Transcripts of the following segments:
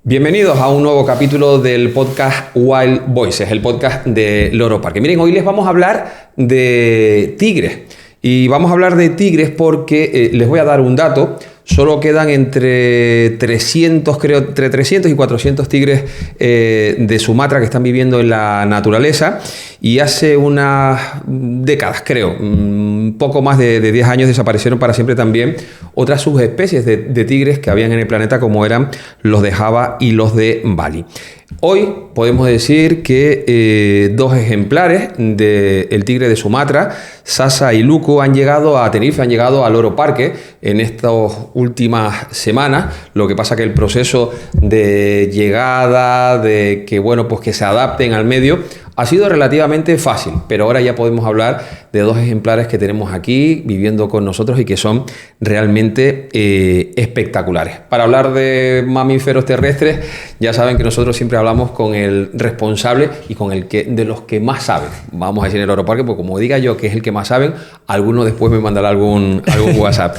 Bienvenidos a un nuevo capítulo del podcast Wild Voices, el podcast de Loro Parque. Miren, hoy les vamos a hablar de tigres. Y vamos a hablar de tigres porque les voy a dar un dato. Solo quedan entre 300 y 400 tigres de Sumatra que están viviendo en la naturaleza. Y hace unas décadas, creo, un poco más de 10 años, desaparecieron para siempre también otras subespecies de tigres que habían en el planeta, como eran los de Java y los de Bali. Hoy podemos decir que dos ejemplares del tigre de Sumatra, Sasa y Luku, han llegado a Tenerife, han llegado a Loro Parque en estas últimas semanas. Lo que pasa que el proceso de llegada, de que, bueno, pues que se adapten al medio, ha sido relativamente fácil, pero ahora ya podemos hablar de dos ejemplares que tenemos aquí viviendo con nosotros y que son realmente espectaculares. Para hablar de mamíferos terrestres, ya saben que nosotros siempre hablamos con el responsable y con el que de los que más saben. Vamos a decir en el Loro Parque, porque como diga yo que es el que más saben, alguno después me mandará algún WhatsApp.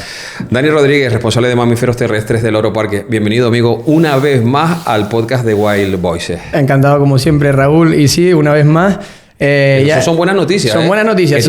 Dani Rodríguez, responsable de mamíferos terrestres del Loro Parque. Bienvenido, amigo, una vez más al podcast de Wild Voices. Encantado como siempre, Raúl. Y sí, una vez más. Eso son buenas noticias. Son buenas noticias.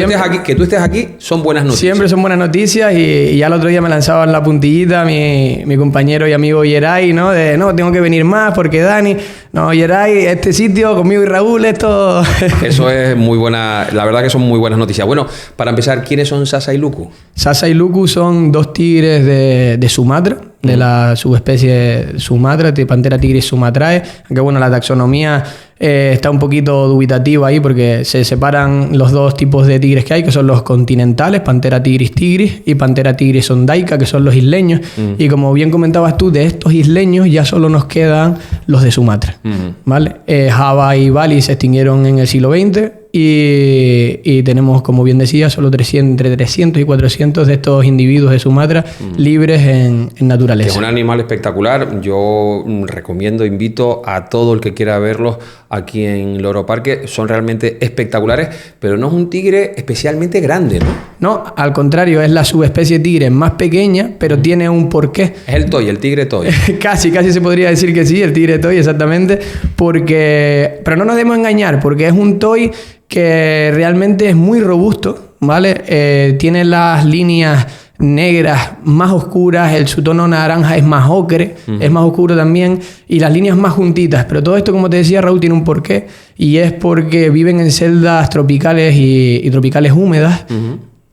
Que tú estés aquí son buenas noticias. Siempre son buenas noticias y ya el otro día me lanzaban la puntillita mi compañero y amigo Yeray, ¿no? De no, tengo que venir más porque Dani, no, Yeray, este sitio conmigo y Raúl, esto... Eso es muy buena, la verdad que son muy buenas noticias. Bueno, para empezar, ¿quiénes son Sasa y Luku? Sasa y Luku son dos tigres de Sumatra, de la subespecie Sumatra, de Panthera tigris sumatrae, aunque bueno, la taxonomía está un poquito dubitativa ahí porque se separan los dos tipos de tigres que hay, que son los continentales, Panthera tigris tigris y Panthera tigris sondaica, que son los isleños. Y como bien comentabas tú, de estos isleños ya solo nos quedan los de Sumatra, ¿vale? Java y Bali se extinguieron en el siglo XX. Y tenemos, como bien decía, solo entre 300 y 400 de estos individuos de Sumatra libres en naturaleza. Es un animal espectacular. Yo recomiendo, invito a todo el que quiera verlos aquí en Loro Parque. Son realmente espectaculares, pero no es un tigre especialmente grande, ¿no? No, al contrario, es la subespecie de tigre más pequeña, pero tiene un porqué. Es el toy, el tigre toy. Casi se podría decir que sí, el tigre toy, exactamente. Pero no nos debemos engañar, porque es un toy que realmente es muy robusto, ¿vale? Tiene las líneas negras más oscuras, su tono naranja es más ocre, es más oscuro también, y las líneas más juntitas. Pero todo esto, como te decía, Raúl, tiene un porqué, y es porque viven en celdas tropicales y tropicales húmedas,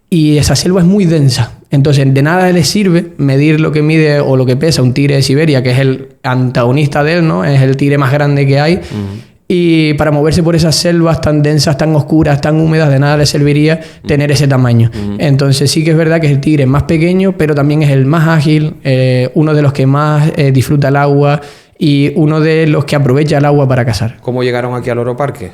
y esa selva es muy densa. Entonces, de nada les sirve medir lo que mide o lo que pesa un tigre de Siberia, que es el antagonista de él, ¿no? Es el tigre más grande que hay. Y para moverse por esas selvas tan densas, tan oscuras, tan húmedas, de nada le serviría tener ese tamaño. Entonces sí que es verdad que es el tigre más pequeño, pero también es el más ágil, uno de los que más disfruta el agua y uno de los que aprovecha el agua para cazar. ¿Cómo llegaron aquí al Loro Parque?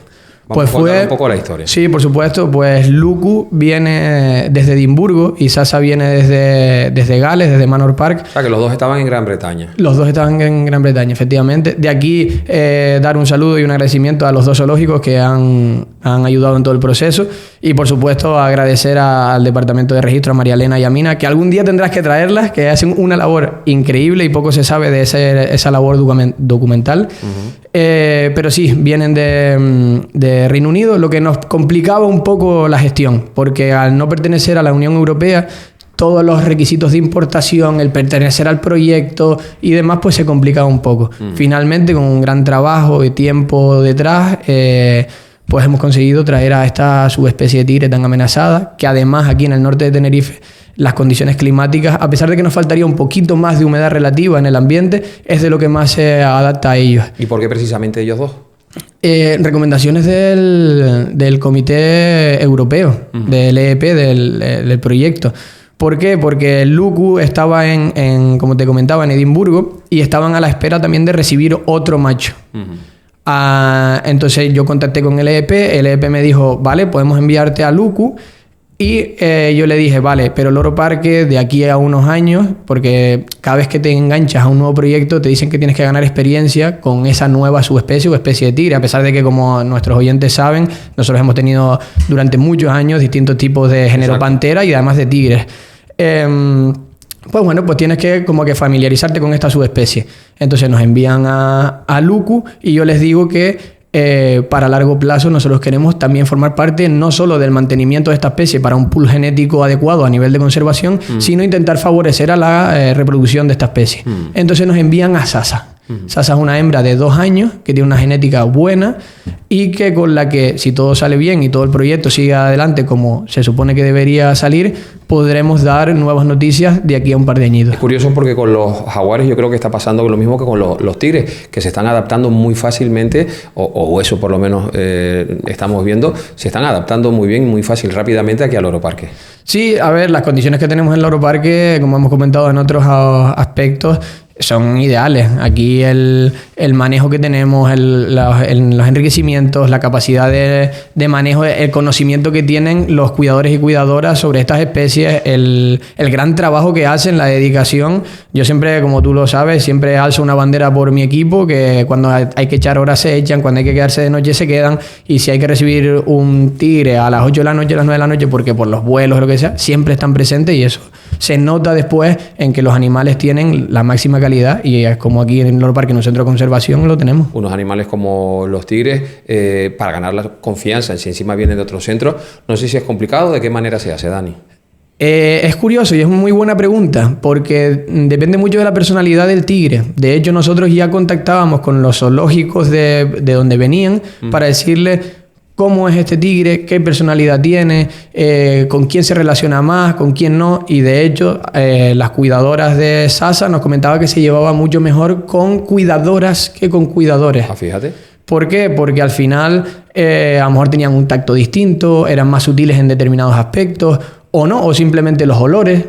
Vamos a contar un poco la historia. Sí, por supuesto. Pues Luku viene desde Edimburgo y Sasa viene desde Gales, desde Manor Park. O sea, que los dos estaban en Gran Bretaña. Los dos estaban en Gran Bretaña, efectivamente. De aquí dar un saludo y un agradecimiento a los dos zoológicos que han ayudado en todo el proceso. Y por supuesto agradecer al Departamento de Registro, a María Elena y a Mina, que algún día tendrás que traerlas, que hacen una labor increíble y poco se sabe de esa labor documental. Pero sí, vienen de Reino Unido, lo que nos complicaba un poco la gestión, porque al no pertenecer a la Unión Europea, todos los requisitos de importación, el pertenecer al proyecto y demás, pues se complicaba un poco. Finalmente, con un gran trabajo y tiempo detrás, pues hemos conseguido traer a esta subespecie de tigre tan amenazada, que además aquí en el norte de Tenerife, las condiciones climáticas, a pesar de que nos faltaría un poquito más de humedad relativa en el ambiente, es de lo que más se adapta a ellos. ¿Y por qué precisamente ellos dos? Recomendaciones del Comité Europeo, del EEP, del proyecto. ¿Por qué? Porque Luku estaba como te comentaba, en Edimburgo y estaban a la espera también de recibir otro macho. Entonces yo contacté con el EEP me dijo, vale, podemos enviarte a Luku. Y yo le dije, vale, pero Loro Parque de aquí a unos años, porque cada vez que te enganchas a un nuevo proyecto te dicen que tienes que ganar experiencia con esa nueva subespecie o especie de tigre, a pesar de que, como nuestros oyentes saben, nosotros hemos tenido durante muchos años distintos tipos de género Panthera y además de tigres. pues bueno, pues tienes que como que familiarizarte con esta subespecie. Entonces nos envían a Luku y yo les digo que para largo plazo nosotros queremos también formar parte no solo del mantenimiento de esta especie para un pool genético adecuado a nivel de conservación, sino intentar favorecer a la reproducción de esta especie. Entonces nos envían a Sasa. Sasa es una hembra de 2 años que tiene una genética buena y que con la que, si todo sale bien y todo el proyecto sigue adelante como se supone que debería salir, podremos dar nuevas noticias de aquí a un par de añitos. Es curioso porque con los jaguares yo creo que está pasando lo mismo que con los tigres, que se están adaptando muy fácilmente, o eso por lo menos estamos viendo, se están adaptando muy bien, muy fácil, rápidamente aquí al Loro Parque. Sí, a ver, las condiciones que tenemos en el Loro Parque, como hemos comentado en otros aspectos, son ideales. Aquí el manejo que tenemos, los enriquecimientos, la capacidad de manejo, el conocimiento que tienen los cuidadores y cuidadoras sobre estas especies, el gran trabajo que hacen, la dedicación. Yo siempre, como tú lo sabes, siempre alzo una bandera por mi equipo, que cuando hay que echar horas se echan, cuando hay que quedarse de noche se quedan, y si hay que recibir un tigre a las 8 de la noche, a las 9 de la noche, porque por los vuelos o lo que sea, siempre están presentes, y eso se nota después en que los animales tienen la máxima calidad, y es como aquí en el Loro Parque, en un centro de conservación, lo tenemos. Unos animales como los tigres, para ganar la confianza, si encima vienen de otros centros, no sé si es complicado. ¿De qué manera se hace, Dani? Es curioso y es una muy buena pregunta, porque depende mucho de la personalidad del tigre. De hecho, nosotros ya contactábamos con los zoológicos de donde venían para decirles cómo es este tigre, qué personalidad tiene, con quién se relaciona más, con quién no. Y de hecho, las cuidadoras de Sasa nos comentaban que se llevaba mucho mejor con cuidadoras que con cuidadores. Ah, fíjate. ¿Por qué? Porque al final a lo mejor tenían un tacto distinto, eran más sutiles en determinados aspectos, o no, o simplemente los olores.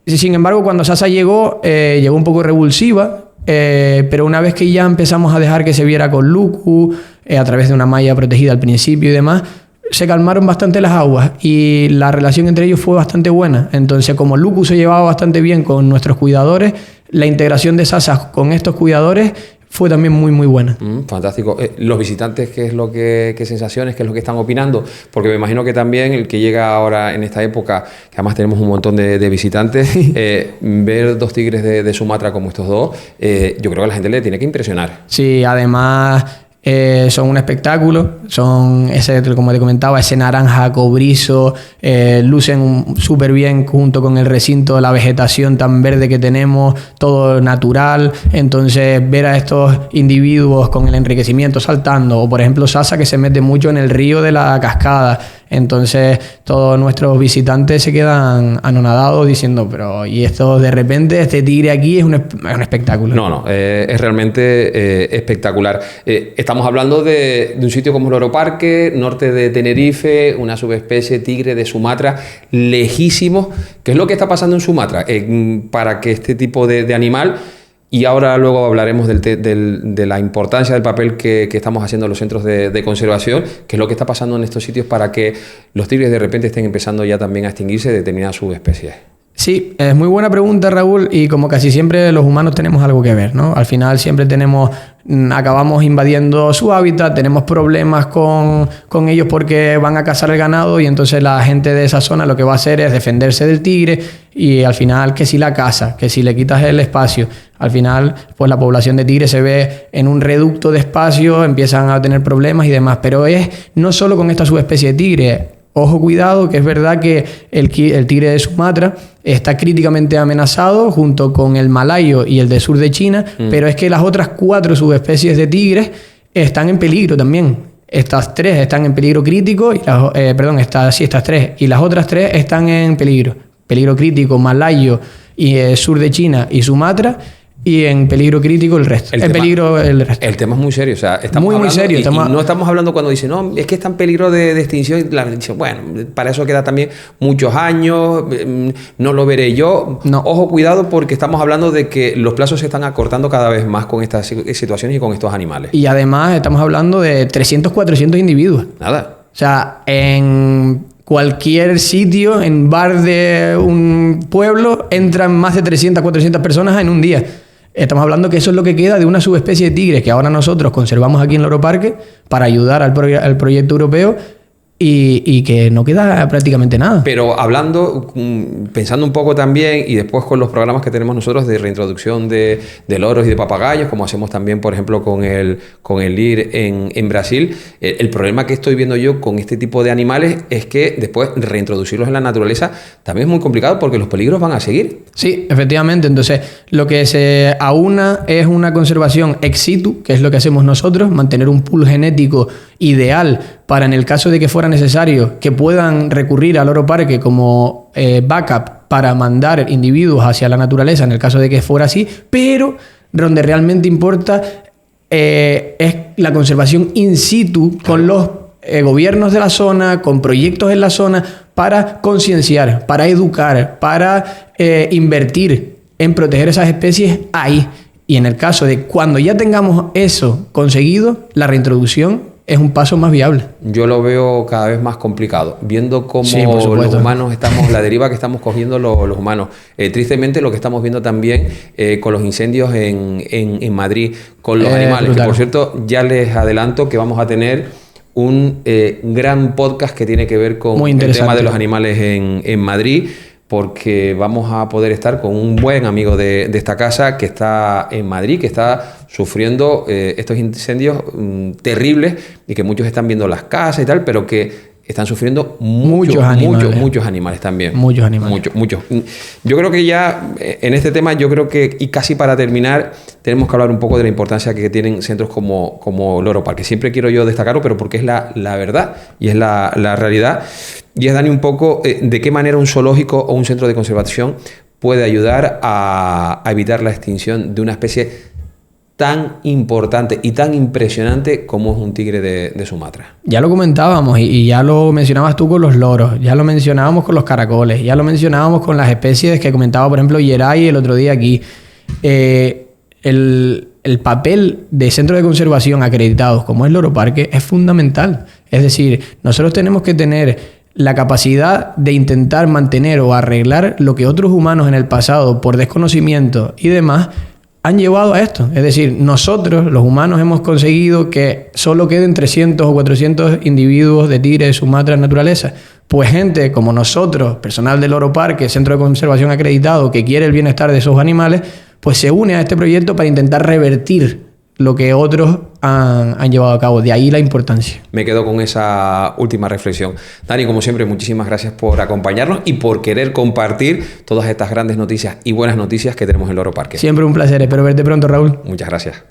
Sin embargo, cuando Sasa llegó un poco revulsiva, pero una vez que ya empezamos a dejar que se viera con Luku, a través de una malla protegida al principio y demás, se calmaron bastante las aguas y la relación entre ellos fue bastante buena. Entonces, como Luku se llevaba bastante bien con nuestros cuidadores, la integración de Sasa con estos cuidadores fue también muy, muy buena. Fantástico. Los visitantes, ¿qué sensaciones, qué es lo que están opinando? Porque me imagino que también el que llega ahora en esta época, que además tenemos un montón de visitantes, ver 2 tigres de Sumatra como estos dos, yo creo que a la gente le tiene que impresionar. Sí, además son un espectáculo, son como te comentaba, ese naranja cobrizo, lucen súper bien junto con el recinto, la vegetación tan verde que tenemos, todo natural. Entonces ver a estos individuos con el enriquecimiento saltando, o por ejemplo Sasa, que se mete mucho en el río de la cascada, entonces todos nuestros visitantes se quedan anonadados diciendo, pero y esto de repente, este tigre aquí es un espectáculo. No, es realmente espectacular. Estamos hablando de un sitio como el Loro Parque, norte de Tenerife, una subespecie tigre de Sumatra, lejísimos. ¿Qué es lo que está pasando en Sumatra para que este tipo de animal... Y ahora luego hablaremos de la importancia del papel que estamos haciendo en los centros de conservación, que es lo que está pasando en estos sitios para que los tigres de repente estén empezando ya también a extinguirse de determinadas subespecies? Sí, es muy buena pregunta, Raúl, y como casi siempre los humanos tenemos algo que ver, ¿no? Al final siempre acabamos invadiendo su hábitat, tenemos problemas con ellos porque van a cazar el ganado, y entonces la gente de esa zona lo que va a hacer es defenderse del tigre, y al final que si la caza, que si le quitas el espacio, al final pues la población de tigres se ve en un reducto de espacio, empiezan a tener problemas y demás, pero es no solo con esta subespecie de tigre. Ojo, cuidado, que es verdad que el tigre de Sumatra está críticamente amenazado junto con el malayo y el del sur de China, pero es que las otras 4 subespecies de tigres están en peligro también. Estas 3 están en peligro crítico, estas 3, y las otras 3 están en peligro. Peligro crítico, malayo y sur de China y Sumatra, y en peligro crítico el resto. El tema es muy serio, o sea, estamos muy serio. Y no estamos hablando cuando dicen, no, es que está en peligro de extinción. Bueno, para eso queda también muchos años, no lo veré yo. No. Ojo, cuidado, porque estamos hablando de que los plazos se están acortando cada vez más con estas situaciones y con estos animales. Y además estamos hablando de 300, 400 individuos. Nada. O sea, en cualquier sitio, en bar de un pueblo, entran más de 300, 400 personas en un día. Estamos hablando que eso es lo que queda de una subespecie de tigres que ahora nosotros conservamos aquí en Loro Parque para ayudar al proyecto europeo, y que no queda prácticamente nada. Pero hablando, pensando un poco también, y después con los programas que tenemos nosotros de reintroducción de loros y de papagayos, como hacemos también, por ejemplo, con el LIR en Brasil, el problema que estoy viendo yo con este tipo de animales es que después reintroducirlos en la naturaleza también es muy complicado porque los peligros van a seguir. Sí, efectivamente. Entonces, lo que se aúna es una conservación ex situ, que es lo que hacemos nosotros, mantener un pool genético ideal para, en el caso de que fuera necesario, que puedan recurrir al loro parque como backup para mandar individuos hacia la naturaleza, en el caso de que fuera así, pero donde realmente importa es la conservación in situ con los gobiernos de la zona, con proyectos en la zona, para concienciar, para educar, para invertir en proteger esas especies ahí. Y en el caso de cuando ya tengamos eso conseguido, la reintroducción es un paso más viable. Yo lo veo cada vez más complicado, viendo cómo sí, los humanos estamos, la deriva que estamos cogiendo los humanos. Tristemente lo que estamos viendo también con los incendios en Madrid, con los animales, brutal. Que por cierto ya les adelanto que vamos a tener un gran podcast que tiene que ver con el tema de los animales en Madrid, porque vamos a poder estar con un buen amigo de esta casa que está en Madrid, que está sufriendo estos incendios terribles y que muchos están viendo las casas y tal, pero que están sufriendo muchos animales también. Muchos animales. Muchos. Yo creo que ya en este tema, y casi para terminar, tenemos que hablar un poco de la importancia que tienen centros como Loro Parque. Siempre quiero yo destacarlo, pero porque es la verdad y es la realidad. Y es, Dani, un poco de qué manera un zoológico o un centro de conservación puede ayudar a evitar la extinción de una especie tan importante y tan impresionante como es un tigre de Sumatra. Ya lo comentábamos y ya lo mencionabas tú con los loros, ya lo mencionábamos con los caracoles, ya lo mencionábamos con las especies que comentaba, por ejemplo, Yeray el otro día aquí. El papel de centros de conservación acreditados como es Loro Parque es fundamental. Es decir, nosotros tenemos que tener la capacidad de intentar mantener o arreglar lo que otros humanos en el pasado, por desconocimiento y demás, han llevado a esto. Es decir, nosotros, los humanos, hemos conseguido que solo queden 300 o 400 individuos de tigre de Sumatra en naturaleza. Pues gente como nosotros, personal del Loro Parque, centro de conservación acreditado, que quiere el bienestar de esos animales, pues se une a este proyecto para intentar revertir lo que otros han llevado a cabo. De ahí la importancia. Me quedo con esa última reflexión. Dani, como siempre, muchísimas gracias por acompañarnos y por querer compartir todas estas grandes noticias y buenas noticias que tenemos en Loro Parque. Siempre un placer. Espero verte pronto, Raúl. Muchas gracias.